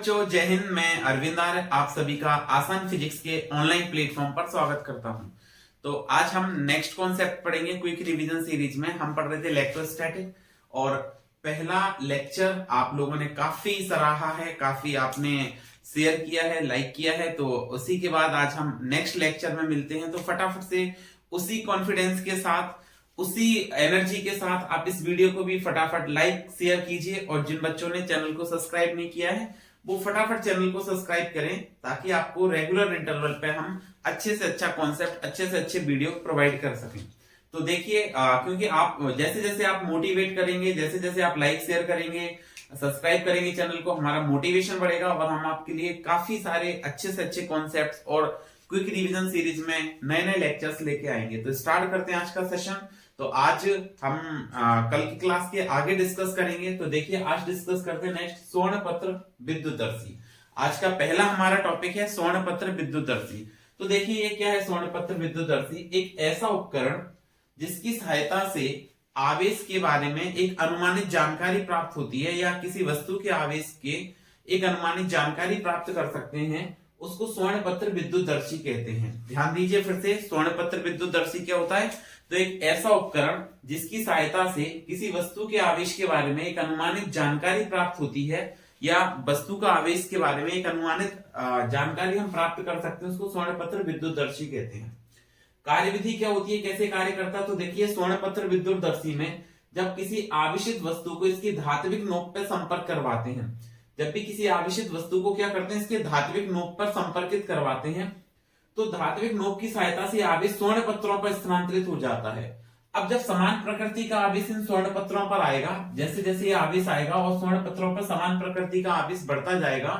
बच्चों, जय हिंद। मैं अरविंद आर्य आप सभी का आसान फिजिक्स के ऑनलाइन प्लेटफॉर्म पर स्वागत करता हूं। तो आज हम नेक्स्ट कॉन्सेप्ट पढ़ेंगे। क्विक रिवीजन सीरीज में हम पढ़ रहे थे इलेक्ट्रोस्टैटिक और पहला लेक्चर आप लोगों ने काफी सराहा है, काफी आपने शेयर किया है, लाइक किया है। तो उसी के बाद आज हम नेक्स्ट लेक्चर में मिलते हैं। तो फटाफट से उसी कॉन्फिडेंस के साथ, उसी एनर्जी के साथ आप इस वीडियो को भी फटाफट लाइक शेयर कीजिए और जिन बच्चों ने चैनल को सब्सक्राइब नहीं किया है वो फटाफट चैनल को सब्सक्राइब करें ताकि आपको रेगुलर इंटरवल पे हम अच्छे से अच्छा कॉन्सेप्ट, अच्छे से अच्छे वीडियो प्रोवाइड कर सकें। तो देखिए, क्योंकि आप जैसे जैसे आप मोटिवेट करेंगे, जैसे जैसे आप लाइक शेयर करेंगे, सब्सक्राइब करेंगे चैनल को, हमारा मोटिवेशन बढ़ेगा और हम आपके लिए काफी सारे अच्छे से अच्छे कॉन्सेप्ट्स और क्विक रिवीजन सीरीज में नए नए लेक्चर्स लेके आएंगे। तो स्टार्ट करते हैं आज का सेशन। तो आज हम कल की क्लास के आगे डिस्कस करेंगे। तो देखिए, आज डिस्कस करते हैं नेक्स्ट स्वर्णपत्र विद्युतदर्शी। आज का पहला हमारा टॉपिक है स्वर्णपत्र विद्युतदर्शी। तो देखिए, ये क्या है स्वर्णपत्र विद्युतदर्शी? एक ऐसा उपकरण जिसकी सहायता से आवेश के बारे में एक अनुमानित जानकारी प्राप्त होती है या किसी वस्तु के आवेश के एक अनुमानित जानकारी प्राप्त कर सकते हैं, उसको स्वर्णपत्र विद्युतदर्शी कहते हैं। ध्यान दीजिए फिर से, स्वर्णपत्र विद्युतदर्शी क्या होता है? तो एक ऐसा उपकरण जिसकी सहायता से किसी वस्तु के आवेश के बारे में एक अनुमानित जानकारी प्राप्त होती है या वस्तु का आवेश के बारे में एक अनुमानित जानकारी हम प्राप्त कर सकते हैं, उसको स्वर्णपत्र विद्युतदर्शी कहते हैं। कार्यविधि क्या होती है, कैसे कार्य करता है? तो देखिए, स्वर्णपत्र विद्युतदर्शी में जब किसी आवेशित वस्तु को इसकी धात्विक नोक पर संपर्क करवाते हैं, जब भी किसी आवेशित वस्तु को क्या करते हैं, इसके धात्विक नोक पर संपर्कित करवाते हैं, तो धात्विक नोक की सहायता से आवेश स्वर्ण पत्रों पर स्थानांतरित हो जाता है। अब जब समान प्रकृति का आवेश इन स्वर्ण पत्रों पर आएगा, जैसे जैसे ये आवेश आएगा और स्वर्ण पत्रों पर समान प्रकृति का आवेश बढ़ता जाएगा,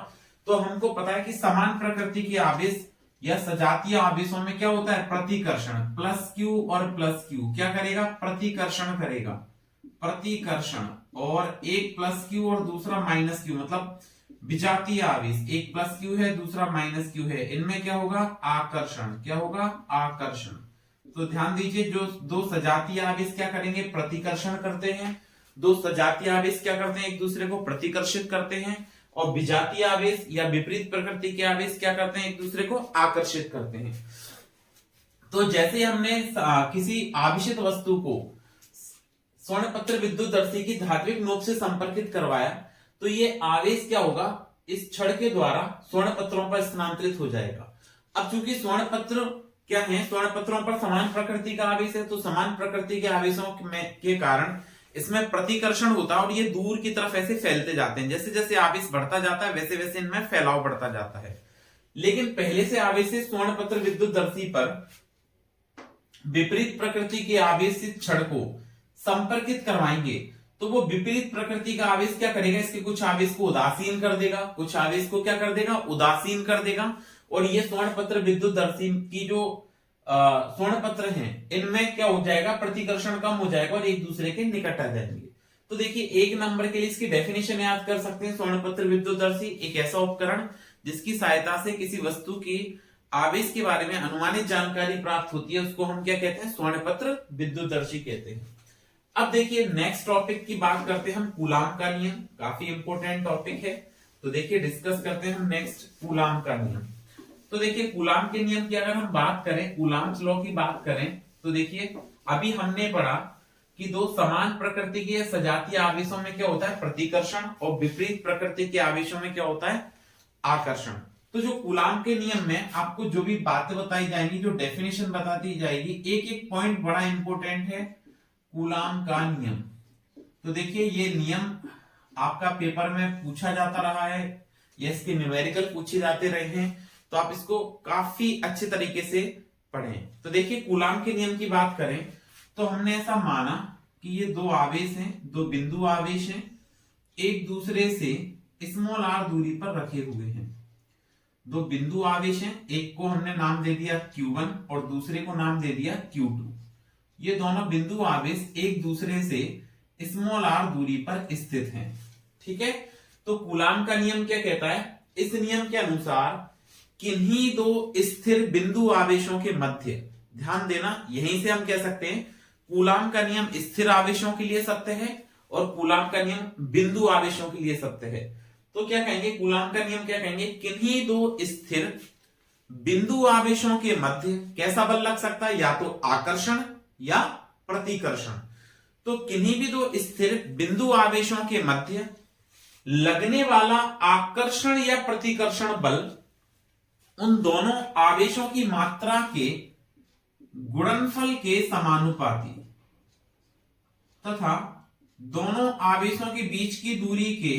तो हमको पता है कि समान प्रकृति के आवेश या सजातीय आवेशों में क्या होता है? प्रतिकर्षण। प्लस क्यू और प्लस क्यू क्या करेगा? प्रतिकर्षण करेगा, प्रतिकर्षण। और एक प्लस क्यू और दूसरा माइनस क्यू, मतलब विजातीय आवेश, एक प्लस क्यू है दूसरा माइनस क्यू है, इनमें क्या होगा? आकर्षण। क्या होगा? आकर्षण। तो ध्यान दीजिए, जो दो सजातीय आवेश क्या करेंगे? प्रतिकर्षण करते हैं। दो सजातीय आवेश क्या करते हैं? एक दूसरे को प्रतिकर्षित करते हैं। और विजातीय आवेश या विपरीत प्रकृति के आवेश क्या करते हैं? एक दूसरे को आकर्षित करते हैं। तो जैसे हमने किसी आवेशित वस्तु को स्वर्णपत्र विद्युतदर्शी की धात्विक नोक से संपर्कित करवाया, तो ये आवेश क्या होगा? इस छड़ के द्वारा स्वर्ण पत्रों पर स्थानांतरित हो जाएगा। अब चूंकि स्वर्ण पत्र क्या है, स्वर्ण पत्रों पर समान प्रकृति का आवेश है, तो समान प्रकृति के आवेशों के कारण इसमें प्रतिकर्षण होता है और ये दूर की तरफ ऐसे फैलते जाते हैं। जैसे जैसे आवेश बढ़ता जाता है वैसे वैसे इनमें फैलाव बढ़ता जाता है। लेकिन पहले से आवेश से स्वर्ण पत्र विद्युतदर्शी पर विपरीत प्रकृति के आवेश इस छड़ को संपर्कित करवाएंगे, तो वो विपरीत प्रकृति का आवेश क्या करेगा? इसके कुछ आवेश को उदासीन कर देगा, कुछ आवेश को क्या कर देगा? उदासीन कर देगा। और ये स्वर्णपत्र विद्युतदर्शी की जो स्वर्णपत्र हैं, इनमें क्या हो जाएगा? प्रतिकर्षण कम हो जाएगा और एक दूसरे के निकट आ जाएंगे। तो देखिए, एक नंबर के लिए इसकी डेफिनेशन याद कर सकते हैं। स्वर्णपत्र विद्युतदर्शी एक ऐसा उपकरण जिसकी सहायता से किसी वस्तु की आवेश के बारे में अनुमानित जानकारी प्राप्त होती है, उसको हम क्या कहते हैं? स्वर्णपत्र विद्युतदर्शी कहते हैं। अब देखिए, नेक्स्ट टॉपिक की बात करते हैं हम, कूलाम का नियम। काफी इंपोर्टेंट टॉपिक है। तो देखिए, डिस्कस करते हैं हम नेक्स्ट कूलाम का नियम। तो देखिए, कूलाम के नियम की अगर हम बात करें, कूलाम्स लॉ की बात करें, तो देखिए अभी हमने पढ़ा कि दो समान प्रकृति के सजातीय आवेशों में क्या होता है? प्रतिकर्षण। और विपरीत प्रकृति के आवेशों में क्या होता है? आकर्षण। तो जो कूलाम के नियम में आपको जो भी बातें बताई जाएंगी, जो डेफिनेशन बताती जाएगी, एक एक पॉइंट बड़ा इंपॉर्टेंट है। कूलाम का नियम, तो देखिए ये नियम आपका पेपर में पूछा जाता रहा है या इसके न्यूमेरिकल पूछे जाते रहे हैं, तो आप इसको काफी अच्छे तरीके से पढ़ें। तो देखिए, कूलाम के नियम की बात करें तो हमने ऐसा माना कि ये दो आवेश हैं, दो बिंदु आवेश हैं, एक दूसरे से स्मॉल r दूरी पर रखे हुए हैं। दो बिंदु आवेश हैं, एक को हमने नाम दे दिया Q1 और दूसरे को नाम दे दिया Q2। ये दोनों बिंदु आवेश एक दूसरे से स्मॉल r दूरी पर स्थित हैं। ठीक है, तो कूलाम का नियम क्या कहता है? इस नियम के अनुसार किन्हीं दो स्थिर बिंदु आवेशों के मध्य, ध्यान देना, यहीं से हम कह सकते हैं कूलाम का नियम स्थिर आवेशों के लिए सत्य है और कूलाम का नियम बिंदु आवेशों के लिए सत्य है। तो क्या कहेंगे, कूलाम का नियम क्या कहेंगे, किन्हीं दो स्थिर बिंदु आवेशों के मध्य कैसा बल लग सकता है, या तो आकर्षण या प्रतिकर्षण। तो किन्हीं भी दो स्थिर बिंदु आवेशों के मध्य लगने वाला आकर्षण या प्रतिकर्षण बल उन दोनों आवेशों की मात्रा के गुणनफल के समानुपाती तथा दोनों आवेशों के बीच की दूरी के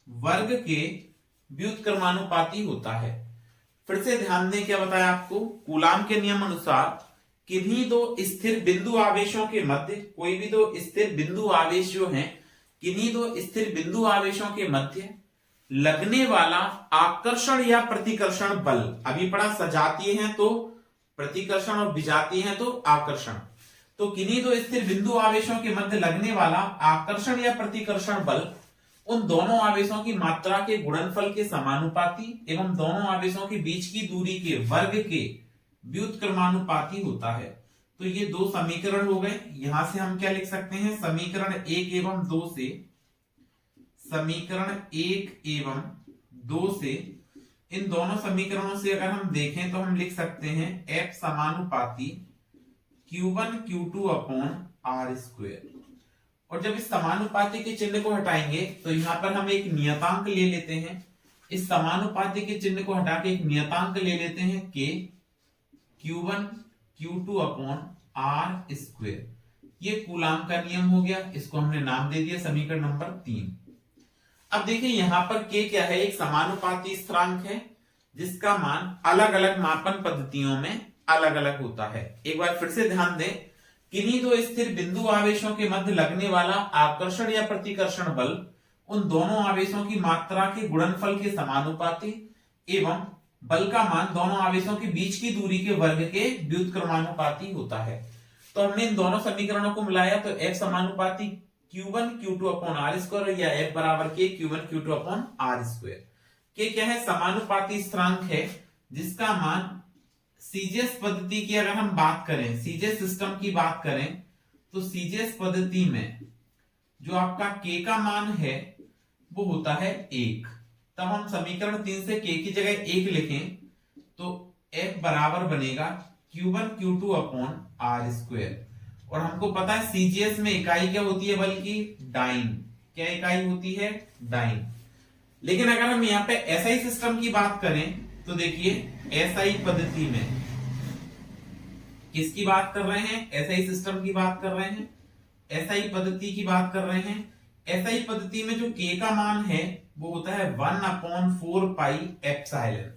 वर्ग के व्युत्क्रमानुपाती होता है। फिर से ध्यान दें, क्या बताया आपको, कूलाम के नियम अनुसार किन्हीं दो स्थिर बिंदु आवेशों के मध्य, कोई भी दो स्थिर बिंदु आवेश जो हैं, किन्हीं दो स्थिर बिंदु आवेशों के मध्य लगने वाला आकर्षण या प्रतिकर्षण बल, अभी पढ़ा सजातीय हैं तो प्रतिकर्षण और विजातीय हैं तो आकर्षण। तो किन्हीं दो स्थिर बिंदु आवेशों के मध्य लगने वाला आकर्षण या प्रतिकर्षण बल उन दोनों आवेशों की मात्रा के गुणनफल के समानुपाती एवं दोनों आवेशों के बीच की दूरी के वर्ग के व्युत्क्रमानुपाती होता है। तो ये दो समीकरण हो गए। यहां से हम क्या लिख सकते हैं, समीकरण 1 एवं 2 से, समीकरण 1 एवं 2 से, इन दोनों समीकरणों से अगर हम देखें तो हम लिख सकते हैं F समानुपाती Q1 Q2 upon R square. और जब इस समानुपाती के चिन्ह को हटाएंगे तो यहां पर हम एक नियतांक ले लेते हैं, इस समानुपाती के चिन्ह को हटा के एक नियतांक ले लेते हैं K Q1 Q2 upon R square. ये कूलाम का नियम हो गया, इसको हमने नाम दे दिया समीकरण नंबर 3। अब देखिए यहां पर K क्या है, एक समानुपाती स्थिरांक है जिसका मान अलग अलग मापन पद्धतियों में अलग अलग होता है। एक बार फिर से ध्यान दें, किन्हीं दो स्थिर बिंदु आवेशों के मध्य लगने वाला आकर्षण या प्रतिकर्षण बल उन दोनों आवेशों की मात्रा के गुणनफल के समानुपाती एवं बल का मान दोनों आवेशों के बीच की दूरी के वर्ग के व्युत्क्रमानुपाती होता है। तो हमने इन दोनों समीकरणों को मिलाया तो F समानुपाती Q1 Q2 upon R square या F बराबर के Q1 Q2 upon R square. के क्या है, समानुपाती स्थिरांक है जिसका मान सीजीएस पद्धति की अगर हम बात करें, सीजीएस सिस्टम की बात करें तो सीजीएस पद्धति में जो आपका K का मान है वो होता है 1। तब हम समीकरण 3 से K की जगह 1 लिखें तो F बराबर बनेगा Q1 Q2 upon R square. और हमको पता है सीजीएस में इकाई क्या होती है, बल्कि डाइन। क्या इकाई होती है, डाइन। लेकिन अगर हम यहाँ पे एसआई सिस्टम की बात करें तो देखिए एसआई पद्धति में किसकी बात कर रहे हैं, एसआई सिस्टम की बात कर रहे हैं, एसआई पद्धति की बात कर रहे हैं। एसआई पद्धति में जो K का मान है वो होता है 1/4 पाई एप्सिलॉन।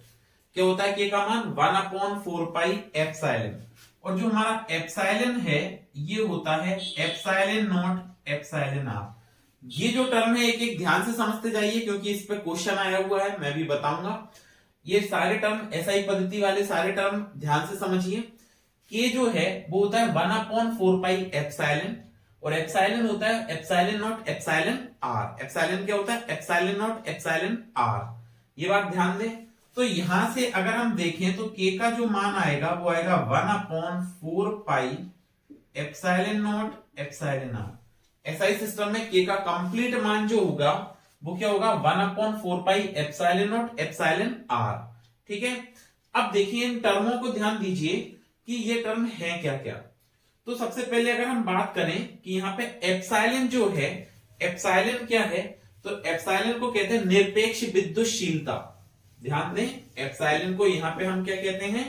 क्या होता है K का मान, 1/4 पाई एप्सिलॉन। और जो हमारा एप्सिलॉन है ये होता है एप्सिलॉन नॉट एप्सिलॉन आर। ये जो टर्म है एक एक ध्यान से समझते जाइए क्योंकि इस पे क्वेश्चन आया हुआ है, मैं भी बताऊंगा। ये सारे टर्म एसआई पद्धति वाले सारे टर्म ध्यान से समझिए। K जो है वो होता है 1/4 पाई एप्सिलॉन और एप्सिलॉन होता है epsilon not epsilon R. Epsilon क्या होता है, एप्सिलॉन नॉट एप्सिलॉन आर। ये बात ध्यान दें। तो यहां से अगर हम देखें तो K का जो मान आएगा वो आएगा 1/4 pi epsilon not epsilon R. SI system में K का कंप्लीट मान जो होगा वो क्या होगा, 1/4 pi epsilon not epsilon R. ठीक है। अब देखिए इन टर्मों को ध्यान दीजिए कि ये टर्म है क्या क्या। तो सबसे पहले अगर हम बात करें कि यहाँ पे एप्सिलॉन जो है, एप्सिलॉन क्या है, तो एप्सिलॉन को कहते हैं निरपेक्ष विद्युतशीलता। ध्यान दें, एप्सिलॉन को यहाँ पे हम क्या कहते हैं,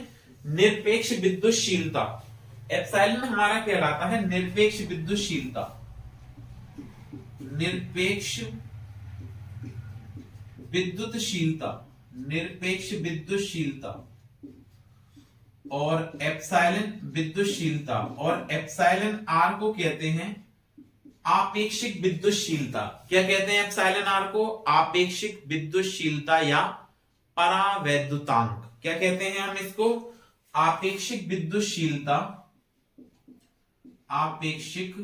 निरपेक्ष विद्युतशीलता। एप्सिलॉन हमारा कहलाता है निरपेक्ष विद्युतशीलता, निरपेक्ष विद्युतशीलता, निरपेक्ष विद्युतशीलता। और एप्सिलॉन विद्युतशीलता, और एप्सिलॉन आर को कहते हैं आपेक्षिक विद्युतशीलता। क्या कहते हैं एप्सिलॉन आर को, आपेक्षिक विद्युतशीलता या परावैद्युतांक। क्या कहते हैं हम इसको, आपेक्षिक विद्युतशीलता, आपेक्षिक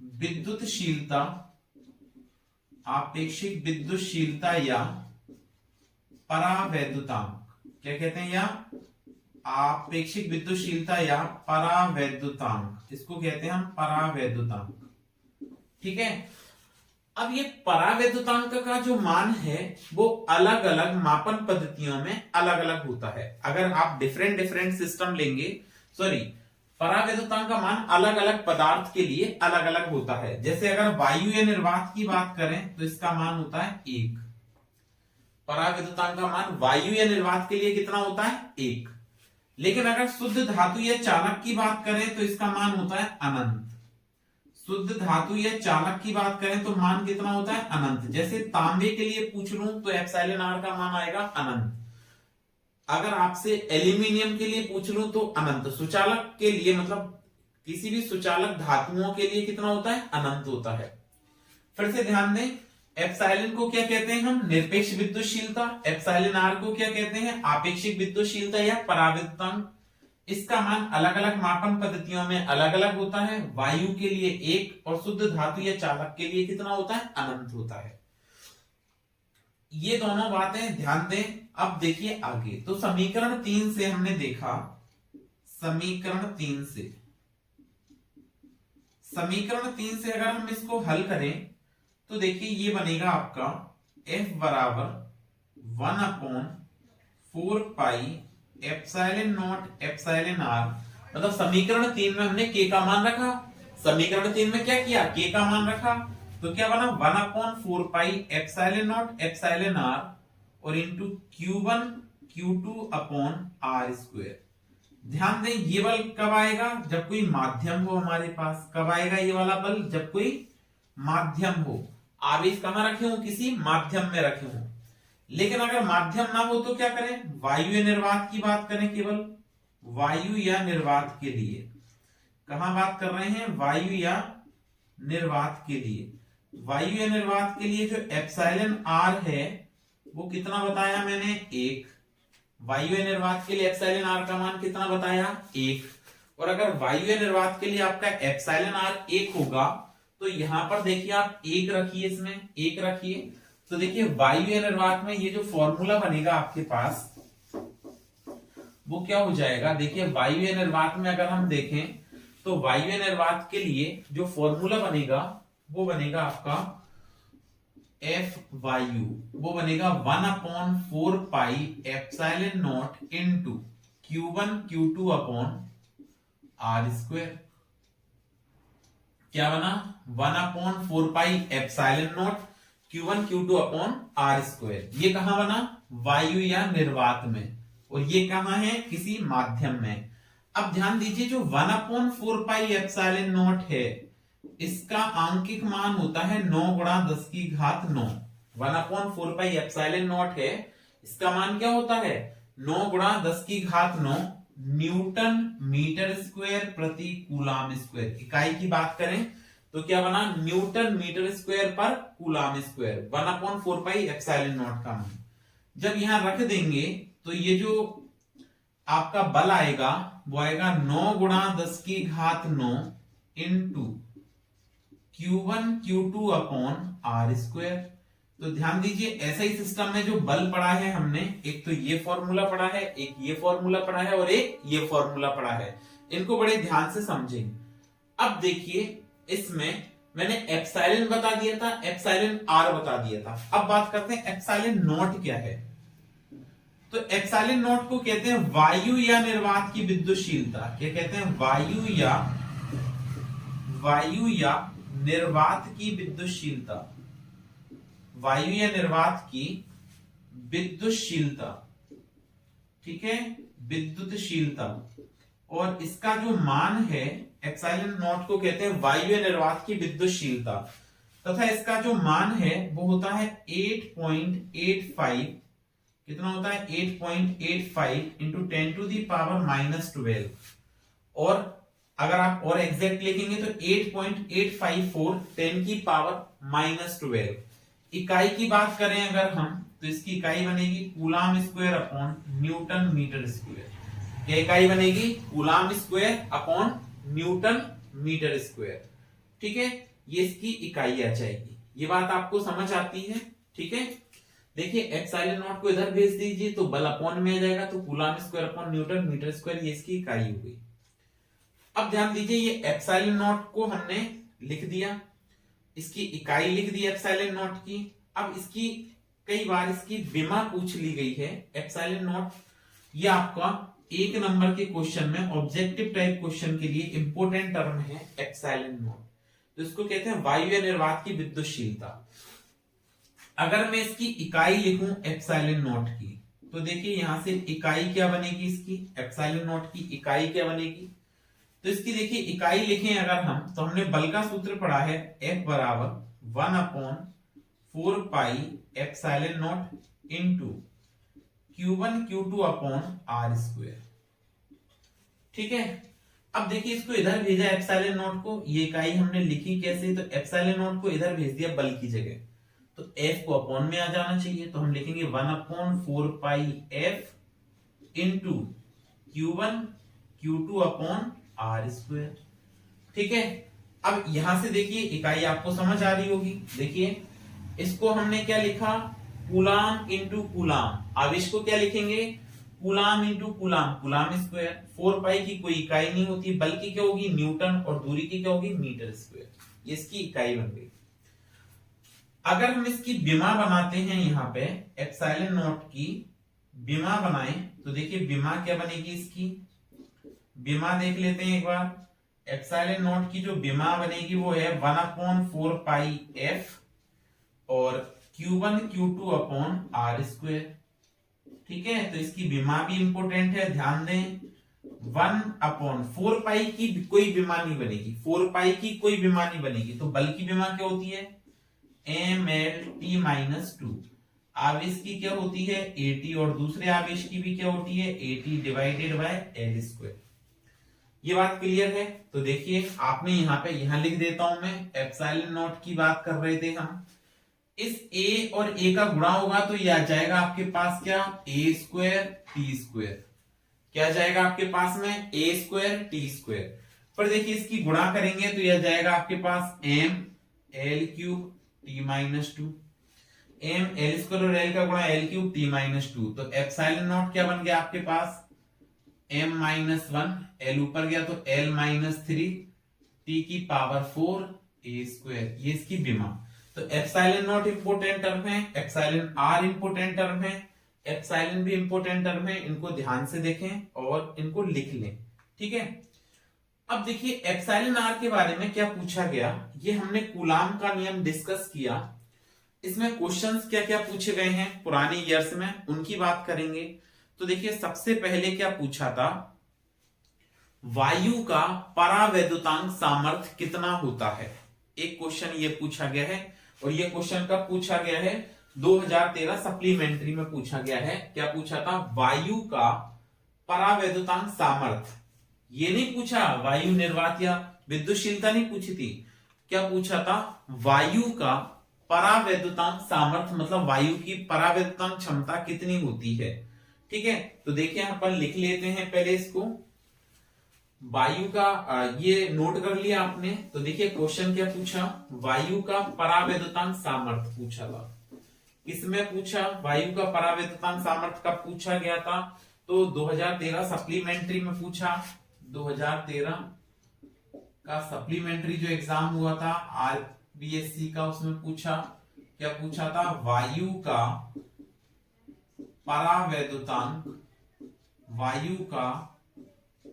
विद्युतशीलता, आपेक्षिक विद्युतशीलता या परावैद्युतांक। क्या कहते हैं, या आपेक्षिक विद्युतशीलता या परावैद्युतांक, इसको कहते हैं हम परावैद्युतांक। ठीक है। अब ये परावैद्युतांक का जो मान है वो अलग अलग मापन पद्धतियों में अलग अलग होता है। अगर आप डिफरेंट डिफरेंट सिस्टम लेंगे, सॉरी, परावैद्युतांक का मान अलग अलग पदार्थ के लिए अलग अलग होता है। जैसे अगर वायु या निर्वात की बात करें तो इसका मान होता है 1। परावैद्युतांक का मान वायु या निर्वात के लिए कितना होता है? 1। लेकिन अगर शुद्ध धातु या चालक की बात करें तो इसका मान होता है अनंत। शुद्ध धातु या चालक की बात करें तो मान कितना होता है? अनंत। जैसे तांबे के लिए पूछ लूं तो एप्सिलॉन आर का मान आएगा अनंत। अगर आपसे एल्यूमिनियम के लिए पूछ लूं तो अनंत। सुचालक के लिए, मतलब किसी भी सुचालक धातुओं के लिए कितना होता है? अनंत होता है। फिर से ध्यान दें, एप्सिलॉन को क्या कहते हैं हम? निरपेक्ष विद्युतशीलता। एप्सिलॉन आर को क्या कहते हैं? आपेक्षिक विद्युतशीलता या परावैद्युतांक। इसका मान अलग अलग मापन पद्धतियों में अलग अलग होता है। वायु के लिए 1 और शुद्ध धातु या चालक के लिए कितना होता है? अनंत होता है। ये दोनों बातें ध्यान दें। अब देखिए आगे, तो समीकरण 3 से हमने देखा, समीकरण 3 से अगर हम इसको हल करें तो देखिए ये बनेगा आपका F बराबर 1/4 pi epsilon not epsilon R. मतलब समीकरण 3 में हमने k का मान रखा। समीकरण 3 में क्या किया? k का मान रखा, तो क्या बना? 1/4 pi epsilon not epsilon r और into Q1 Q2 upon are square. ध्यान दें, ये बल कब आएगा? जब कोई माध्यम हो हमारे पास। कब आएगा ये वाला बल? जब कोई माध्यम हो। आवेश कहां रखे हो? किसी माध्यम में रखे हो। लेकिन अगर माध्यम ना हो तो क्या करें? वायु या निर्वात की बात करें, केवल वायु या निर्वात के लिए। कहां बात कर रहे हैं? वायु या निर्वात के लिए। वायु या निर्वात के लिए जो एप्सिलॉन आर है वो कितना बताया मैंने? 1। वायु या निर्वात के लिए एप्सिलॉन आर का मान कितना बताया? 1। और अगर वायु या निर्वात के लिए आपका एप्सिलॉन आर 1 होगा तो यहां पर देखिए आप 1 रखिए, इसमें 1 रखिए। तो देखिए वायु या निर्वात में ये जो फॉर्मूला बनेगा आपके पास वो क्या हो जाएगा? देखिए वायु या निर्वात में अगर हम देखें तो वायु या निर्वात के लिए जो फॉर्मूला बनेगा वो बनेगा आपका F वायु, वो बनेगा 1/4 pi epsilon not into Q1 Q2 upon are square. क्या बना? 1/4 pi epsilon not Q1 Q2 upon are square. ये कहां बना? वायु या निर्वात में। और ये कहां है? किसी माध्यम में। अब ध्यान दीजिए, जो 1/4 पाई एप्सिलॉन नॉट है इसका आंकिक मान होता है 9 गुणा 10 की घात 9। 1/4 पाई एप्सिलॉन नॉट है, इसका मान क्या होता है? 9 गुणा 10 की घात 9 न्यूटन मीटर स्क्वायर प्रति कूलाम स्क्वायर। इकाई की बात करें तो क्या बना? न्यूटन मीटर स्क्वायर पर coulomb square. 1/4 pi epsilon not का मान जब यहां रख देंगे तो ये जो आपका बल आएगा वो आएगा 9 गुणा 10 की घात 9 into Q1 Q2 upon are square. तो ध्यान दीजिए, ऐसा ही सिस्टम में जो बल पढ़ा है हमने, एक तो ये फॉर्मूला पढ़ा है, एक ये फॉर्मूला पढ़ा है और एक ये फॉर्मूला पढ़ा है। इनको बड़े ध्यान से समझें। अब देखिए, इसमें मैंने एप्सिलॉन बता दिया था, एप्सिलॉन आर बता दिया था। अब बात करते हैं एप्सिलॉन नॉट क्या है। तो एप्सिलॉन नॉट को कहते हैं वायु या निर्वात की विद्युतशीलता। क्या कहते हैं? वायु या निर्वात की विद्युतशीलता। वायु या निर्वात की विद्युतशीलता, ठीक है, विद्युतशीलता। और इसका जो मान है एप्सिलॉन नॉट को कहते हैं वायु या निर्वात की विद्युतशीलता, तथा इसका जो मान है वो होता है 8.85। कितना होता है? 8.85 इंटू 10⁻⁻12। और अगर आप और एग्जैक्ट लिखेंगे तो 8.854 10⁻⁻12। इकाई की बात करें अगर हम तो इसकी इकाई बनेगी coulomb square upon newton metre square. क्या इकाई बनेगी? Coulomb square upon newton metre square. ठीक है, ये इसकी इकाई आ जाएगी। ये बात आपको समझ आती है? ठीक है, देखिए एप्सिलॉन नॉट को इधर भेज दीजिए तो बल अपॉन में आ जाएगा, तो coulomb square upon newton metre square, ये इसकी इकाई हो गई। अब ध्यान दीजिए, ये एप्सिलॉन नॉट को हमने लिख दिया, इसकी इकाई लिख दी एप्सिलॉन नॉट की। अब इसकी कई बार इसकी विमा पूछ ली गई है एप्सिलॉन नॉट। ये आपका 1 नंबर के क्वेश्चन में ऑब्जेक्टिव टाइप क्वेश्चन के लिए इंपॉर्टेंट टर्म है एप्सिलॉन नॉट। तो इसको कहते हैं वायु या निर्वात की विद्युतशीलता। अगर मैं इसकी इकाई लिखूं एप्सिलॉन नॉट की, तो देखिए यहां से इकाई क्या बनेगी, इसकी एप्सिलॉन नॉट की इकाई क्या बनेगी। तो इसकी देखिए इकाई लिखें अगर हम, तो हमने बल का सूत्र पढ़ा है F बराबर 1/4 pi epsilon not into Q1 Q2 upon R square. ठीक है, अब देखिए इसको इधर भेजा एप्सिलॉन नॉट को, ये इकाई हमने लिखी कैसे, तो एप्सिलॉन नॉट को इधर भेज दिया बल की जगह, तो F को अपॉन में आ जाना चाहिए। तो हम लिखेंगे 1/4 पाई F into Q1 Q2 upon R square. ठीक है, अब यहां से देखिए इकाई आपको समझ आ रही होगी। देखिए इसको हमने क्या लिखा, कूलाम इंटू कूलाम। आवेश को क्या लिखेंगे, coulomb into coulomb, coulomb square. 4 पाई की कोई इकाई नहीं होती, बल्कि क्या होगी न्यूटन, और दूरी की क्या होगी मीटर स्क्वायर। ये इसकी इकाई बन गई। अगर हम इसकी विमा बनाते हैं, यहाँ पे एप्सिलॉन नॉट की विमा बनाएं, तो देखिए विमा क्या बनेगी, इसकी विमा देख लेते हैं एक बार। एप्सिलॉन नॉट की जो विमा बनेगी वो है 1/4 पाई F और Q1 Q2 upon R square. ठीक है, तो इसकी विमा भी इंपोर्टेंट है, ध्यान दें। 1/4 पाई की कोई विमा नहीं बनेगी, 4 पाई की कोई विमा नहीं बनेगी, तो बल की विमा क्या होती है mLT-2। आवेश की क्या होती है AT, और दूसरे आवेश की भी क्या होती है AT divided by L square. ये बात क्लियर है। तो देखिए आपने यहाँ पे यहां लिख देता हूं मैं, एप्सिलॉन नॉट की बात कर रहे थे हम। इस A और A का गुणा होगा तो ये आ जाएगा आपके पास क्या A स्क्वायर T स्क्वायर। क्या आ जाएगा आपके पास में A स्क्वायर T स्क्वायर। पर देखिए इसकी गुणा करेंगे तो ये आ जाएगा आपके पास M L cube T-2। M L square और L का गुणा L क्यूब T-2। तो एप्सिलॉन नॉट क्या बन गया आपके पास M-1, L ऊपर गया तो L-3 T की पावर 4 A स्क्वायर। ये इसकी विमा। तो एप्सिलॉन नॉट इंपोर्टेंट टर्म है, एप्सिलॉन R इंपोर्टेंट टर्म है, एप्सिलॉन भी इंपोर्टेंट टर्म है। इनको ध्यान से देखें और इनको लिख लें। ठीक है, अब देखिए एप्सिलॉन R के बारे में क्या पूछा गया, ये हमने कूलाम का नियम डिस्कस किया। इसमें क्वेश्चंस क्या क्या पूछे गए हैं पुराने ईयर्स में, उनकी बात करेंगे। तो देखिए सबसे पहले क्या पूछा था, वायु का परावैद्युतांक सामर्थ्य कितना होता है। एक क्वेश्चन ये पूछा गया है, और ये क्वेश्चन कब पूछा गया है 2013 सप्लीमेंट्री में पूछा गया है। क्या पूछा था, वायु का परावैद्युतांक सामर्थ्य। ये नहीं पूछा वायु निर्वात या विद्युतशीलता नहीं पूछी थी, क्या पूछा था वायु का परावैद्युतांक सामर्थ्य, मतलब वायु की परावैद्युतांक क्षमता कितनी होती है। ठीक है, तो देखिए अपन लिख लेते हैं पहले इसको। वायु का ये नोट कर लिया आपने। तो देखिए क्वेश्चन क्या पूछा, वायु का परावैद्युतांक सामर्थ्य पूछा था। किसमें पूछा, वायु का परावैद्युतांक सामर्थ्य कब पूछा गया था, तो 2013 सप्लीमेंट्री में पूछा। 2013 का सप्लीमेंट्री जो एग्जाम हुआ था RBSc का, उसमें पूछा। क्या पूछा था, वायु का परावैद्युतांक, वायु का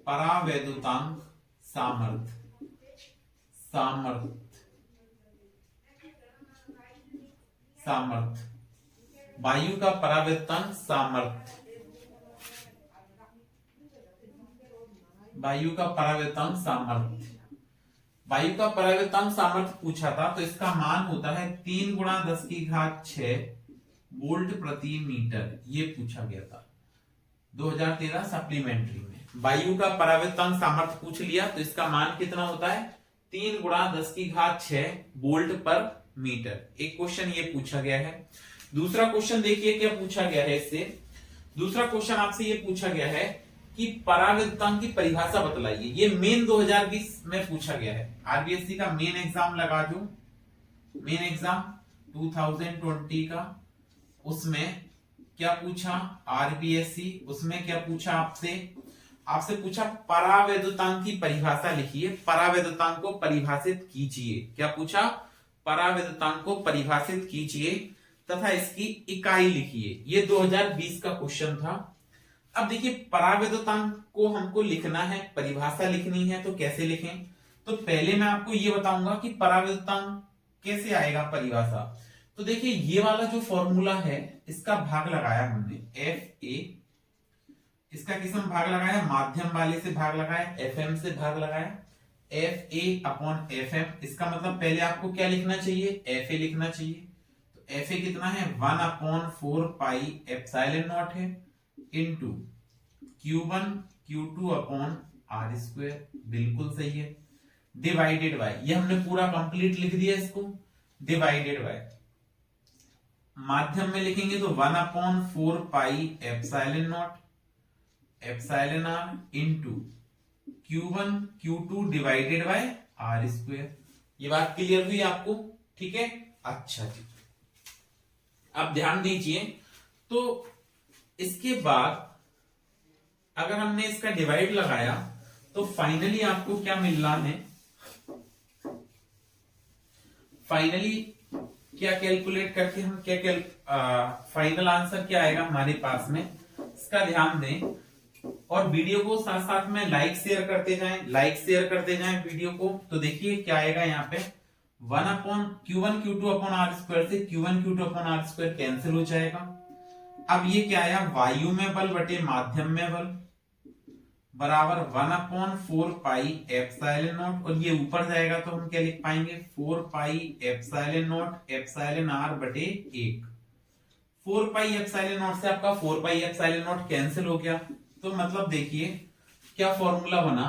परावैद्युतांक सामर्थ्य, सामर्थ्य, वायु का परावैद्युतांक सामर्थ्य, वायु का परावैद्युतांक सामर्थ्य, वायु का परावैद्युतांक सामर्थ्य पूछा था। तो इसका मान होता है 3 × 10⁶ वोल्ट प्रति मीटर। ये पूछा गया था 2013 सप्लीमेंट्री में। वायु का परावैद्युतांक सामर्थ्य पूछ लिया, तो इसका मान कितना होता है 3 × 10⁶ वोल्ट पर मीटर। एक क्वेश्चन ये पूछा गया है। दूसरा क्वेश्चन देखिए क्या पूछा गया है इससे। दूसरा क्वेश्चन आपसे ये पूछा गया है कि परावैद्युतांक की परिभाषा बतलाइए। ये मेन 2020 में पूछा गया है। RBSc का मेन एग्जाम लगा जो, मेन एग्जाम 2020 का, उसमें क्या पूछा RBSc, उसमें क्या पूछा आपसे पूछा परावैद्युतांक की परिभाषा लिखिए, परावैद्युतांक को परिभाषित कीजिए। क्या पूछा, पराविद्युतांक को परिभाषित कीजिए तथा इसकी इकाई लिखिए। ये 2020 का क्वेश्चन था। अब देखिए पराविद्युतांक को हमको लिखना है, परिभाषा लिखनी है, तो कैसे लिखें? तो पहले मैं आपको ये बताऊंगा कि पराविद्युतांक कैसे आएगा परिभाषा। तो देखिए ये वाला जो फॉर्मूला है इसका भाग लगाया हमने एफ ए, इसका किस में भाग लगाया? माध्यम वाले से भाग लगाया, एफ एम से भाग लगाया, F A upon F M. इसका मतलब पहले आपको क्या लिखना चाहिए? एफ ए लिखना चाहिए। तो एफ ए कितना है? 1/4 पाई एप्सिलॉन नॉट है into Q1 Q2 upon are square, बिल्कुल सही है, डिवाइडेड बाय, ये हमने पूरा कंप्लीट लिख दिया इसको, डिवाइडेड बाय माध्यम में लिखेंगे तो 1/4 pi epsilon not epsilon R into Q1 Q2 divided by R square. ये बात क्लियर हुई आपको? ठीक है, अच्छा जी। अब ध्यान दीजिए, तो इसके बाद अगर हमने इसका डिवाइड लगाया तो फाइनली आपको क्या मिल रहा है? फाइनली क्या कैलकुलेट करके हम क्या फाइनल आंसर क्या आएगा हमारे पास में, इसका ध्यान दें और वीडियो को साथ साथ में लाइक शेयर करते जाएं वीडियो को। तो देखिए क्या आएगा यहाँ पे, Q1 Q2 upon are square से Q1 Q2 upon are square cancel हो जाएगा। अब ये क्या आया? वायु में बल बटे माध्यम में बल बराबर 1/4 पाई एप्सिलॉन नॉट, और ये ऊपर जाएगा तो हम क्या लिख पाएंगे? 4 pi epsilon not epsilon R बटे 1। 4 पाई एप्सिलॉन नॉट से आपका 4 पाई एप्सिलॉन नॉट कैंसिल हो गया। तो मतलब देखिए क्या फॉर्मूला बना,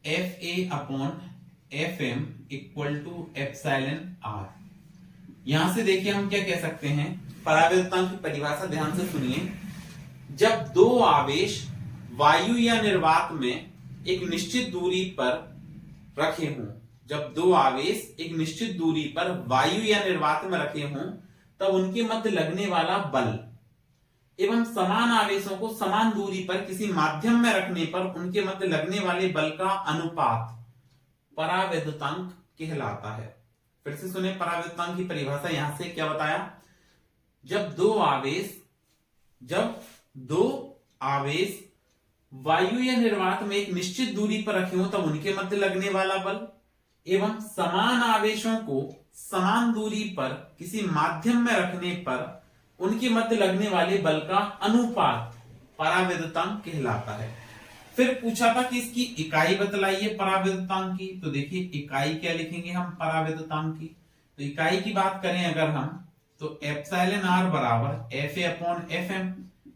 F A upon F M equal to epsilon R. यहां से देखिए हम क्या कह सकते हैं, पराविद्युतांक की परिभाषा ध्यान से सुनिए। जब दो आवेश वायु या निर्वात में एक निश्चित दूरी पर रखे हों, जब दो आवेश एक निश्चित दूरी पर वायु या निर्वात में रखे हों, तब उनके मध्य लगने वाला बल एवं समान आवेशों को समान दूरी पर किसी माध्यम में रखने पर उनके मध्य लगने वाले बल का अनुपात पराविद्युतांक कहलाता है। फिर से सुने पराविद्युतांक की परिभाषा, यहां से क्या बताया? जब दो आवेश वायु या निर्वात में एक निश्चित दूरी पर रखे हो तब उनके मध्य लगने वाला बल एवं समान आवेशों को समान दूरी पर किसी माध्यम में रखने पर उनके मध्य लगने वाले बल का अनुपात पराविद्युतांक कहलाता है। फिर पूछा था कि इसकी इकाई बतलाइए पराविद्युतांक की। तो देखिए इकाई क्या लिखेंगे हम पराविद्युतांक की? तो इकाई की बात करें अगर हम, तो एप्सिलॉन आर बराबर F A upon F M.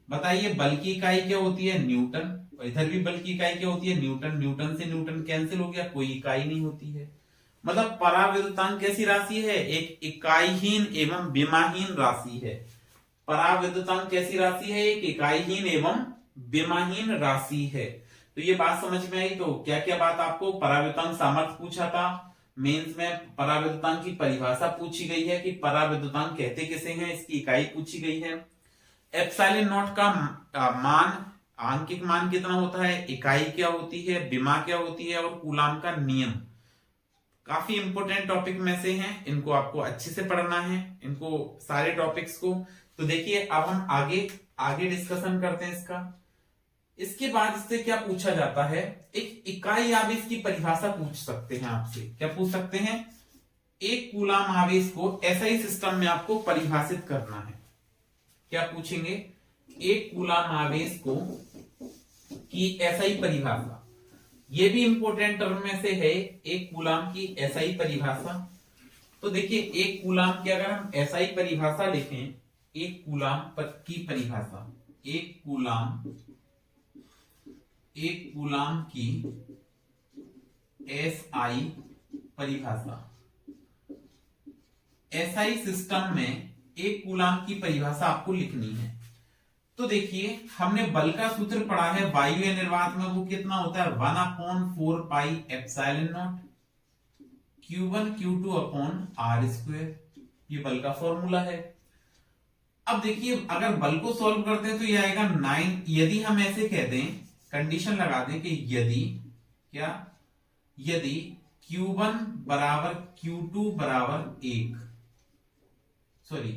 बताइए बल की इकाई क्या होती है? न्यूटन। और इधर भी बल की इकाई क्या होती है? न्यूटन। न्यूटन से न्यूटन कैंसिल हो गया, कोई इकाई नहीं होती है। मतलब पराविद्युतांक कैसी राशि है? एक इकाईहीन एवं विमाहीन राशि है। पराविद्युतांक कैसी राशि है? एक इकाईहीन एवं विमाहीन राशि है। तो ये बात समझ में आई। तो क्या क्या बात आपको पराविद्युतांक सामर्थ्य पूछा था, मेंस में पराविद्युतांक की परिभाषा पूछी गई है कि पराविद्युतांक कहते किसे हैं, इसकी इकाई पूछी गई है। एप्सिलॉन नॉट का मान, आंकिक मान कितना होता है, इकाई क्या होती है, विमा क्या होती है, और कूलाम का नियम काफी इंपोर्टेंट टॉपिक में से हैं। इनको आपको अच्छे से पढ़ना है, इनको सारे टॉपिक्स को। तो देखिए अब हम आगे डिस्कशन करते हैं इसका। इसके बाद इससे क्या पूछा जाता है, एक इकाई आवेश की परिभाषा पूछ सकते हैं आपसे। क्या पूछ सकते हैं? एक कूलाम आवेश को एसआई सिस्टम में आपको परिभाषित करना है। क्या पूछेंगे? एक कूलाम आवेश को की एसआई परिभाषा। ये भी इंपोर्टेंट टर्म में से है, एक कूलाम की एसआई परिभाषा। तो देखिए एक कूलाम की अगर हम एसआई परिभाषा लिखें, एक कूलाम की परिभाषा, एक कूलाम की एसआई परिभाषा। एसआई सिस्टम में एक कूलाम की परिभाषा आपको लिखनी है। तो देखिए हमने बल का सूत्र पढ़ा है वायु या निर्वात में, वो कितना होता है? 1/4 pi epsilon not Q1 Q2 upon are square. ये बल का फॉर्मूला है। अब देखिए अगर बल को सॉल्व करते हैं तो ये आएगा 9। यदि हम ऐसे कह दें, कंडीशन लगा दें कि यदि Q1 बराबर Q2 बराबर 1, सॉरी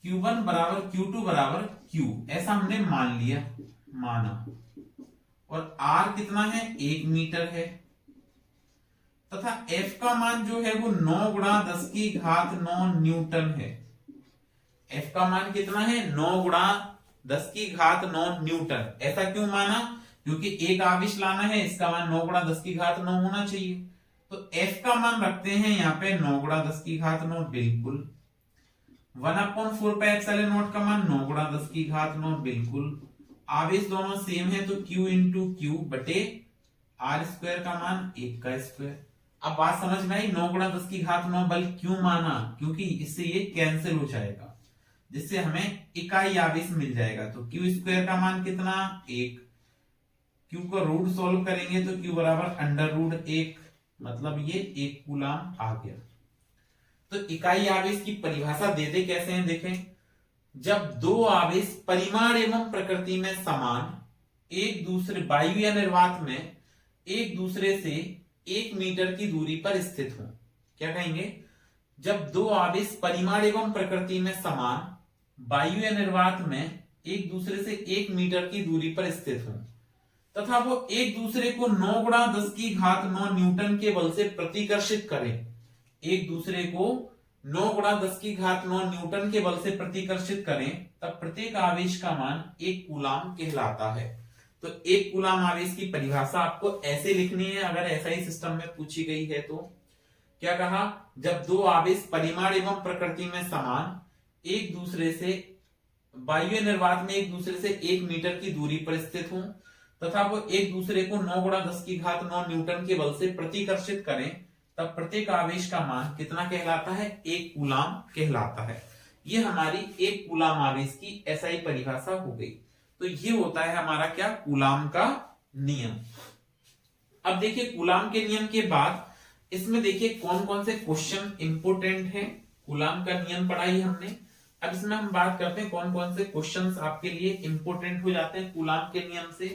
Q1 बराबर Q2 बराबर Q, ऐसा हमने माना, और R कितना है 1 मीटर है, तथा F का मान जो है वो 9 गुणा 10 की घात 9 न्यूटन है। F का मान कितना है 9 गुणा 10 की घात 9 न्यूटन। ऐसा क्यों माना? क्योंकि एक आवेश लाना है, इसका मान 9 गुणा 10 की घात 9 होना चाहिए। तो F का मान रखते हैं यहाँ पे 9 गुणा 10 की घात 9, बिल्कुल। 1/4 पाई एप्सिलॉन नॉट का मान 9 गुणा 10 की घात 9, बिल्कुल। आवेश दोनों सेम है तो Q इंटू क्यू बटे R स्क्वायर का मान 1 का स्क्वायर। अब बात समझ में आई, 9 गुणा 10 की घात 9 बल क्यों माना? क्योंकि इससे ये कैंसिल हो जाएगा, जिससे हमें इकाई आवेश मिल जाएगा। तो Q स्क्वायर का मान कितना 1, Q का रूट सॉल्व करेंगे तो Q बराबर √1, मतलब ये 1 कूलाम आ गया। तो इकाई आवेश की परिभाषा देते कैसे हैं, देखें। जब दो आवेश परिमाण एवं प्रकृति में समान, एक दूसरे वायु या निर्वात में एक दूसरे से 1 मीटर की दूरी पर स्थित हो। क्या कहेंगे? जब दो आवेश परिमाण एवं प्रकृति में समान, वायु या निर्वात में एक दूसरे से 1 मीटर की दूरी पर स्थित हो, तथा वो एक दूसरे को 9 गुणा 10 की घात 9 न्यूटन के बल से प्रतिकर्षित करें, एक दूसरे को 9 गुणा 10 की घात 9 न्यूटन के बल से प्रतिकर्षित करें, तब प्रत्येक आवेश का मान 1 कूलाम कहलाता है। तो 1 कूलाम आवेश की परिभाषा आपको ऐसे लिखनी है, अगर ऐसा ही सिस्टम में पूछी गई है तो। क्या कहा? जब दो आवेश परिमाण एवं प्रकृति में समान, एक दूसरे से वायु निर्वात में एक दूसरे से 1 मीटर की दूरी पर स्थित हों, तथा वो एक दूसरे को 9 गुणा 10 की घात 9 न्यूटन के बल से प्रतिकर्षित करें, तब प्रत्येक आवेश का मान कितना कहलाता है? 1 कूलाम कहलाता है। ये हमारी 1 कूलाम आवेश की एसआई परिभाषा हो गई। तो ये होता है हमारा क्या? कूलाम का नियम। अब देखिए कूलाम के नियम के बाद इसमें देखिए कौन कौन से क्वेश्चन इंपोर्टेंट है। कूलाम का नियम पढ़ाई हमने, अब इसमें हम बात करते हैं कौन कौन से क्वेश्चंस आपके लिए इंपोर्टेंट हो जाते हैं कूलाम के नियम से।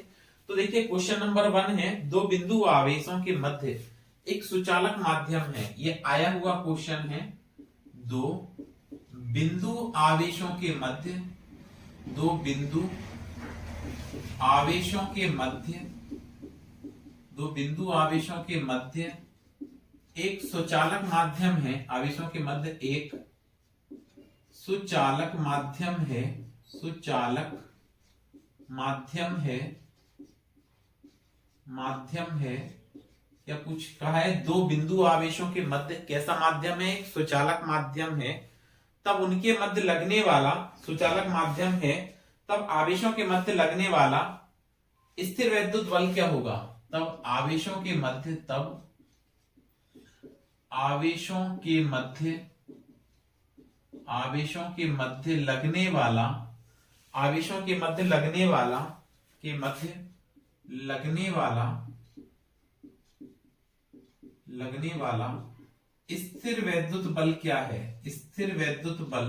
तो देखिए क्वेश्चन नंबर 1 है, दो बिंदु आवेशों के मध्य एक सुचालक माध्यम है। ये आया हुआ क्वेश्चन है। दो बिंदु आवेशों के मध्य, दो बिंदु आवेशों के मध्य, दो बिंदु आवेशों के मध्य एक सुचालक माध्यम है। आवेशों के मध्य एक सुचालक माध्यम है, सुचालक माध्यम है, माध्यम है। या कुछ कहा है दो बिंदु आवेशों के मध्य कैसा माध्यम है? एक सुचालक माध्यम है। तब उनके मध्य लगने वाला, सुचालक माध्यम है, तब आवेशों के मध्य लगने वाला स्थिर वैद्युत बल क्या होगा? तब आवेशों के मध्य, तब आवेशों के मध्य, आवेशों के मध्य लगने वाला, आवेशों के मध्य लगने वाला, के मध्य लगने वाला, लगने वाला स्थिर वैद्युत बल क्या है? स्थिर वैद्युत बल,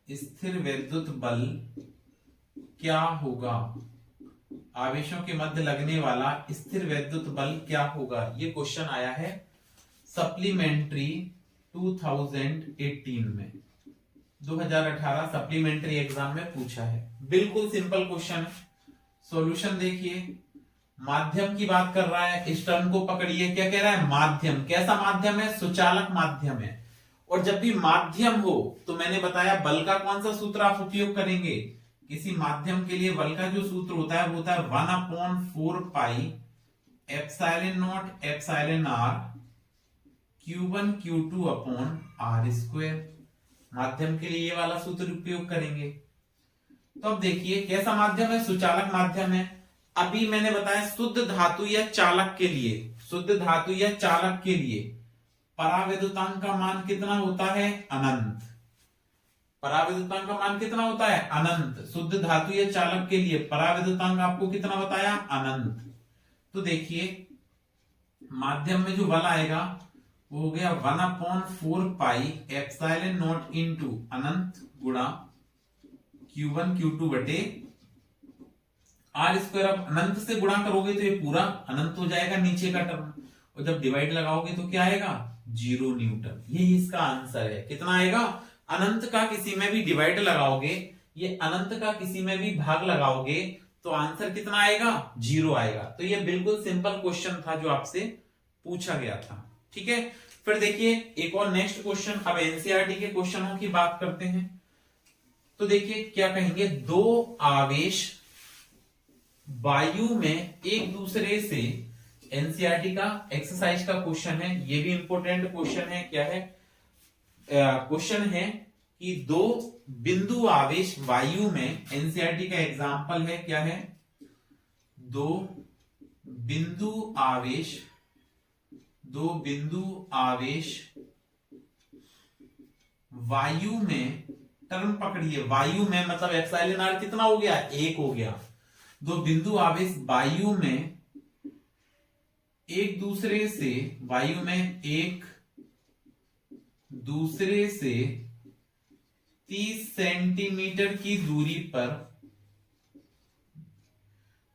स्थिर वैद्युत बल क्या होगा? आवेशों के मध्य लगने वाला स्थिर वैद्युत बल क्या होगा? ये क्वेश्चन आया है सप्लीमेंट्री 2018 में, 2018 सप्लीमेंट्री एग्जाम में पूछा है। बिल्कुल सिंपल क्वेश्चन है। सॉल्यूशन देखिए, माध्यम की बात कर रहा है, इस टर्म को पकड़िए। क्या कह रहा है? माध्यम। कैसा माध्यम है? सुचालक माध्यम है। और जब भी माध्यम हो तो मैंने बताया बल का कौन सा सूत्र आप उपयोग करेंगे? किसी माध्यम के लिए बल का जो सूत्र होता है वो होता है 1/4 pi epsilon not epsilon R Q1 Q2 upon R square. माध्यम के लिए ये वाला सूत्र उपयोग करेंगे। तो अब देखिए कैसा माध्यम है? सुचालक माध्यम है। अभी मैंने बताया शुद्ध धातु या चालक के लिए, शुद्ध धातु या चालक के लिए परावैद्युतांक का मान कितना होता है? अनंत। परावैद्युतांक का मान कितना होता है? अनंत। शुद्ध धातु या चालक के लिए परावैद्युतांक आपको कितना बताया? अनंत। तो देखिए माध्यम में जो बल आएगा वो हो गया 1/4 पाई एप्सिलॉन नॉट इंटू अनंत गुणा Q1 Q2 बटे आर स्क्वायर अब अनंत से गुणा करोगे तो ये पूरा अनंत हो जाएगा नीचे का टर्म, और जब डिवाइड लगाओगे तो क्या आएगा 0 न्यूटन। यही इसका आंसर है। कितना आएगा, अनंत का किसी में भी डिवाइड लगाओगे, ये अनंत का किसी में भी भाग लगाओगे तो आंसर कितना आएगा 0 आएगा। तो ये बिल्कुल सिंपल क्वेश्चन था जो आपसे पूछा गया था। ठीक है, फिर देखिए एक और नेक्स्ट क्वेश्चन। अब एनसीईआरटी के क्वेश्चनों की बात करते हैं। तो देखिए क्या कहेंगे, दो आवेश वायु में एक दूसरे से, एनसीईआरटी का एक्सरसाइज का क्वेश्चन है, ये भी इंपॉर्टेंट क्वेश्चन है। क्या है क्वेश्चन है कि दो बिंदु आवेश वायु में, एनसीईआरटी का एग्जांपल है क्या है, दो बिंदु आवेश वायु में, टर्म पकड़िए, वायु में मतलब एप्सिलॉन आर कितना हो गया 1 हो गया। दो बिंदु आवेश वायु में एक दूसरे से, वायु में एक दूसरे से 30 सेंटीमीटर की दूरी पर,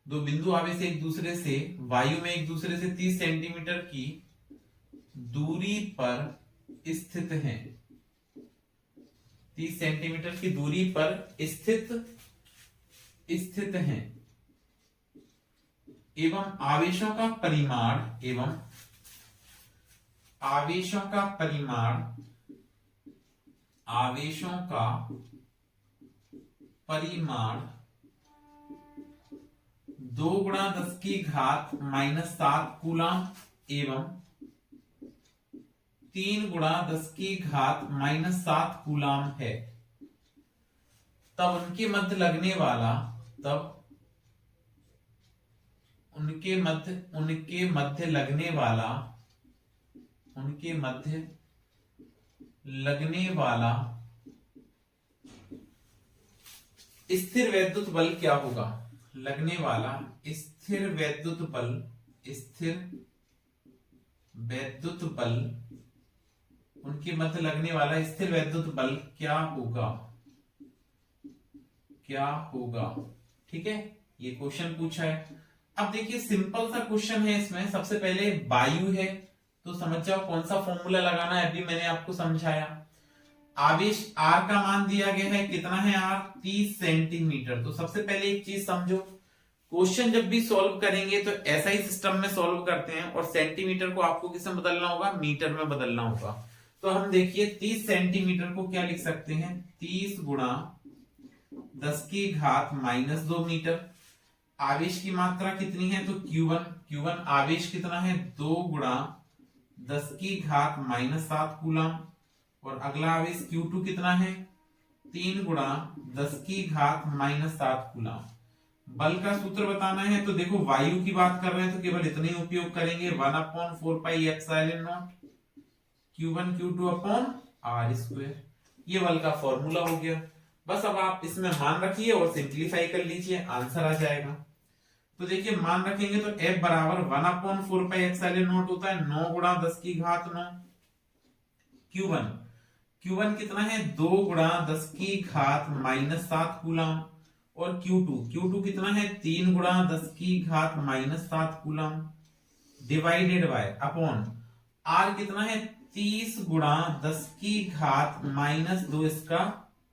दो बिंदु आवेश एक दूसरे से वायु में एक दूसरे से 30 सेंटीमीटर की दूरी पर स्थित हैं, 30 सेंटीमीटर की दूरी पर स्थित हैं, एवं आवेशों का परिमाण 2 गुणा 10 की घात -7 कूलम एवं 3 गुणा 10 की घात -7 कूलम है, तब उनके मध्य लगने वाला, उनके मध्य लगने वाला स्थिर वैद्युत बल क्या होगा। लगने वाला स्थिर वैद्युत बल, उनके मध्य लगने वाला स्थिर वैद्युत बल क्या होगा। ठीक है, ये क्वेश्चन पूछा है। अब देखिए सिंपल सा क्वेश्चन है, इसमें सबसे पहले वायु है तो समझ जाओ कौन सा फॉर्मूला लगाना है, अभी मैंने आपको समझाया। आवेश R का मान दिया गया है, कितना है R 30 सेंटीमीटर। तो सबसे पहले एक चीज समझो, क्वेश्चन जब भी सॉल्व करेंगे तो ऐसा ही सिस्टम में सॉल्व करते हैं, और सेंटीमीटर को आपको किसमें बदलना होगा, मीटर में बदलना होगा। तो हम देखिए 30 सेंटीमीटर को क्या लिख सकते हैं, 30 गुणा 10 की घात -2 मीटर। आवेश की मात्रा कितनी है, तो Q1 आवेश कितना है 2 गुणा 10 की घात -7 कूलम, और अगला आवेश Q2 कितना है 3 गुणा 10 की घात -7 कूलम। बल का सूत्र बताना है तो देखो वायु की बात कर रहे हैं तो केवल इतने ही उपयोग करेंगे, 1/4 pi epsilon not Q1 Q2 upon R square. ये बल का फॉर्मूला हो गया। बस अब आप इसमें मान रखिए और सिंप्लीफाई कर लीजिए, आंसर आ जाएगा। तो देखिए मान रखेंगे तो F बराबर 1/4 पाई एप्सिलॉन नॉट होता है 9 गुणा 10 की घात 9। Q1 कितना है 2 गुणा 10 की घात -7 कूलम, और Q2 कितना है 3 गुणा 10 की घात -7 coulomb, divided by upon R कितना है 30 गुणा 10 की घात -2 इसका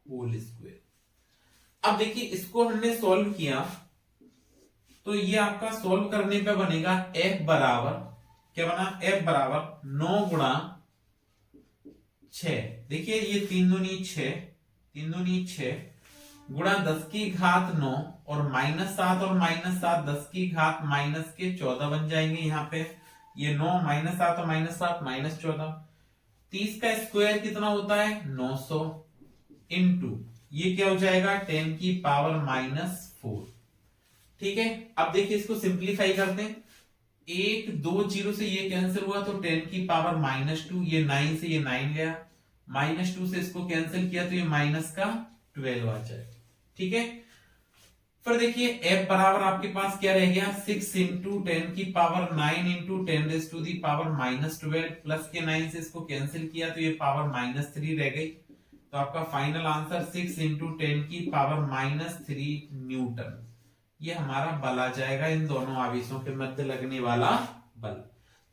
होल स्क्वायर। अब देखिए इसको हमने सॉल्व किया तो ये आपका सॉल्व करने पे बनेगा F बराबर, क्या बना, F बराबर 9 गुणा 6। देखिए ये 3 दूनी 6 गुणा 10 की घात 9 और -7 और -7 10 की घात -14 बन जाएंगे। यहाँ पे ये 9 -7 और -7 -14, 30 का स्क्वायर कितना होता है 900 इंटू ये क्या हो जाएगा 10 की पावर -4। ठीक है, अब देखिए इसको सिंप्लीफाई करते हैं, 1 2 0 से ये कैंसिल हुआ तो 10 की पावर -2, ये 9 से ये 9 गया, -2 से इसको कैंसिल किया तो ये -12 आ जाए। ठीक है, फिर देखिए F बराबर आपके पास क्या रह गया 6 इंटू 10 की power 9 into 10 raise to the power -12, plus के 9 से इसको कैंसिल किया तो ये पावर -3 रह गई। तो आपका फाइनल आंसर 6 इंटू 10 की पावर -3 न्यूटन। ये हमारा बल आ जाएगा, इन दोनों आवेशों के मध्य लगने वाला बल।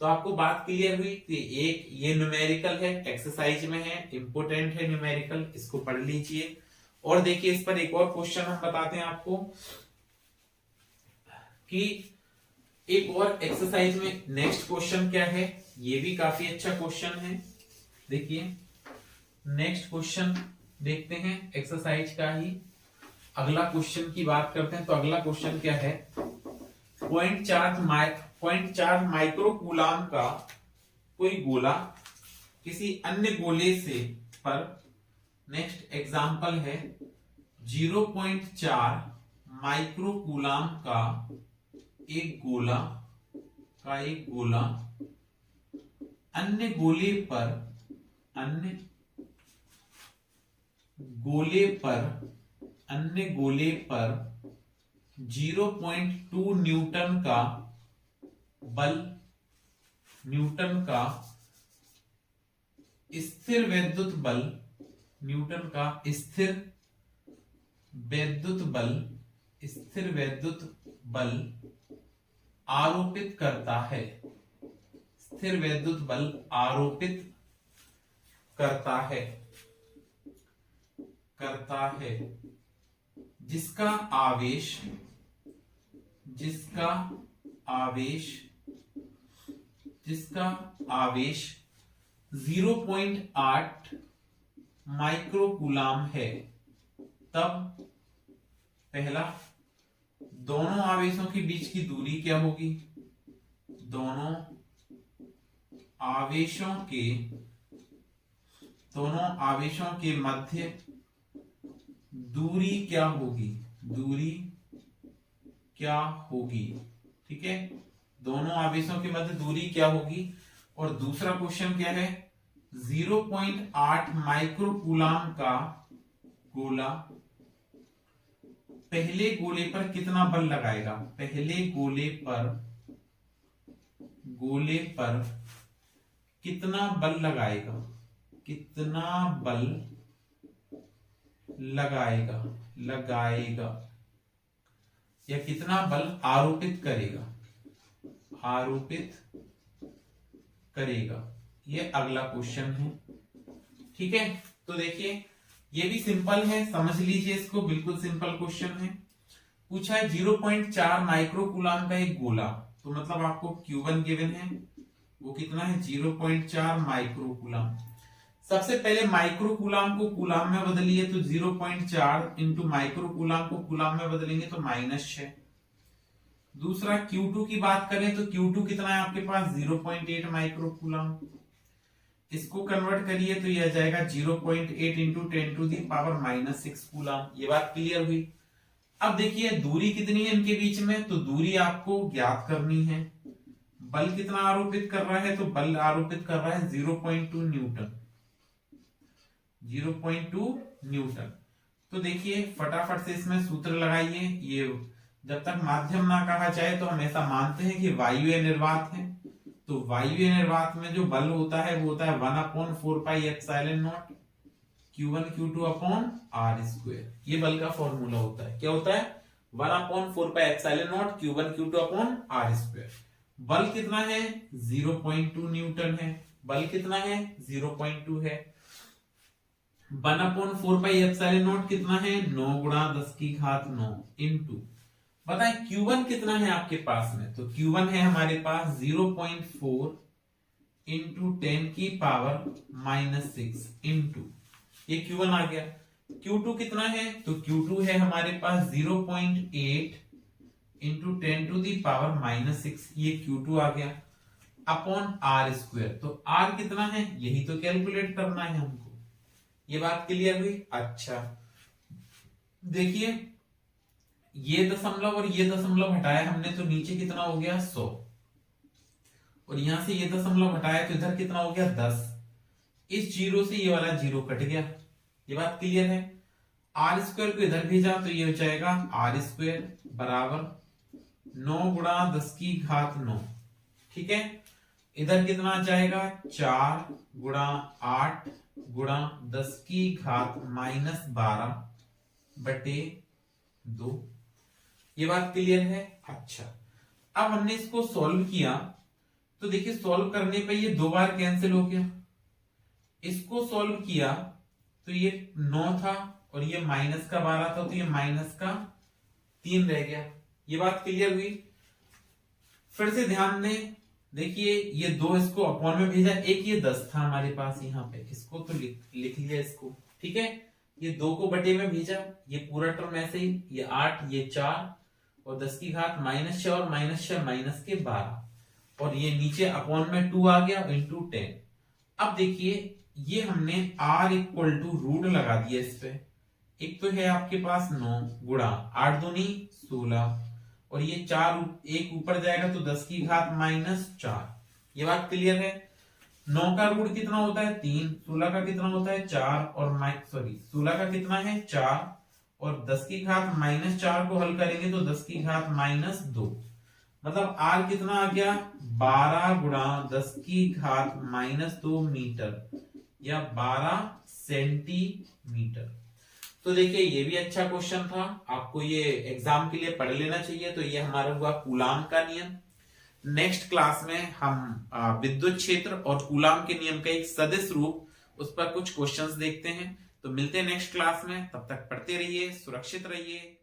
तो आपको बात क्लियर हुई कि एक ये न्यूमेरिकल है, एक्सरसाइज में है, इंपोर्टेंट है न्यूमेरिकल, इसको पढ़ लीजिए। और देखिए इस पर एक और क्वेश्चन हम बताते हैं आपको कि एक और एक्सरसाइज में नेक्स्ट क्वेश्चन क्या है, ये भी काफी अच्छा क्वेश्चन है। देखिए नेक्स्ट क्वेश्चन देखते हैं, एक्सरसाइज का ही अगला क्वेश्चन की बात करते हैं। तो अगला क्वेश्चन क्या है, 0.4 माइक्रोकूलाम का कोई गोला किसी अन्य गोले से पर, नेक्स्ट एग्जांपल है 0.4 माइक्रोकूलाम का एक गोला अन्य गोले पर 0.2 न्यूटन का बल, न्यूटन का स्थिर वैद्युत बल, न्यूटन का स्थिर वैद्युत बल आरोपित करता है, स्थिर वैद्युत बल आरोपित करता है, जिसका आवेश 0.8 माइक्रोकूलाम है। तब पहला, दोनों आवेशों के बीच की दूरी क्या होगी, दोनों आवेशों के मध्य दूरी क्या होगी, ठीक है, दोनों आवेशों के मध्य दूरी क्या होगी। और दूसरा क्वेश्चन क्या है, 0.8 माइक्रोकूलाम का गोला पहले गोले पर कितना बल लगाएगा, पहले गोले पर कितना बल लगाएगा या कितना बल आरोपित करेगा, ये अगला क्वेश्चन है। ठीक है, तो देखिए ये भी सिंपल है, समझ लीजिए इसको, बिल्कुल सिंपल क्वेश्चन है। पूछा है 0.4 माइक्रोकूलाम का एक गोला, तो मतलब आपको Q1 गिवन है, वो कितना है 0.4 माइक्रोकूलाम। सबसे पहले माइक्रोकूलाम को कूलाम में बदलिए, तो 0.4 इंटू माइक्रोकूलाम को कूलाम में बदलेंगे तो -6। दूसरा Q2 की बात करें तो Q2 कितना है आपके पास 0.8 माइक्रोकूलाम, इसको कन्वर्ट करिए तो यह आ जाएगा 0.8 इंटू 10⁻⁻6 कूलाम। ये बात क्लियर हुई। अब देखिए दूरी कितनी है इनके बीच में, तो दूरी आपको ज्ञात करनी है। बल कितना आरोपित कर रहा है, तो बल आरोपित कर रहा है 0.2 न्यूटन, 0.2 न्यूटन। तो देखिए फटाफट से इसमें सूत्र लगाइए। ये जब तक माध्यम ना कहा जाए तो हम ऐसा मानते हैं कि वायु निर्वात है, तो वायु निर्वात में जो बल होता है वो होता है 1/4πε0 Q1 Q2 अपॉन R²। ये बल का फॉर्मूला होता है, क्या होता है 1/4πε0 Q1 Q2 अपॉन R²। बल कितना है 0.2 न्यूटन है, बल कितना है 0.2 है। 1/4πε0 कितना है 9 × 10⁹ इंटू, बताएं Q1 कितना है आपके पास में, तो Q1 है हमारे पास 0.4 इंटू 10⁻⁻6 इंटू, ये Q1 आ गया। Q2 कितना है, तो Q2 है हमारे पास 0.8 इंटू 10⁻⁻6, ये Q2 आ गया, अपॉन R²। तो R कितना है, यही तो कैलकुलेट करना है हमको। ये बात क्लियर हुई। अच्छा देखिए ये दशमलव और ये दशमलव हटाया हमने, तो नीचे कितना हो गया 100, और यहां से ये दशमलव हटाया तो इधर कितना हो गया 10। इस जीरो से ये वाला जीरो कट गया। ये बात क्लियर है। R² को इधर भेजा तो ये हो जाएगा R² बराबर 9 × 10⁹ ठीक है। इधर कितना आ जाएगा 4 × 8 × 10⁻12 बटे 2। ये बात क्लियर है। अच्छा, अब हमने इसको सॉल्व किया तो देखिए सॉल्व करने पे ये 2 बार कैंसिल हो गया। इसको सॉल्व किया तो ये 9 था और ये माइनस का 12 था, तो ये माइनस का 3 रह गया। ये बात क्लियर हुई। फिर से ध्यान दें, देखिए ये 2 इसको अपॉन में भेजा, एक ये 10 था हमारे पास यहाँ पे, इसको तो लिख लिया इसको, ठीक है। ये 2 को बटे में भेजा, ये पूरा टर्म ऐसे ही, ये 8 ये 4 और 10 की घात -6 और -6 माइनस के 12 और ये नीचे अपॉन में 2 आ गया इंटू 10। अब देखिए ये हमने r इक्वल टू रूट लगा दिया इस पे। एक तो है आपके पास 9 गुणा 8 दूनी 16 और ये 4 एक ऊपर जाएगा तो 10 की घात -4। ये बात क्लियर है। 9 का रूट कितना होता है 3, 16 का कितना होता है 4 और 16 का कितना है 4 और 10 की घात -4 को हल करेंगे तो 10 की घात -2, मतलब r कितना आ गया 12 गुणा 10 की घात -2 मीटर या 12 सेंटीमीटर। तो देखिए ये भी अच्छा क्वेश्चन था, आपको ये एग्जाम के लिए पढ़ लेना चाहिए। तो ये हमारा हुआ कूलाम का नियम। नेक्स्ट क्लास में हम विद्युत क्षेत्र और कूलाम के नियम का एक सदिश रूप, उस पर कुछ क्वेश्चंस देखते हैं। तो मिलते हैं नेक्स्ट क्लास में, तब तक पढ़ते रहिए, सुरक्षित रहिए।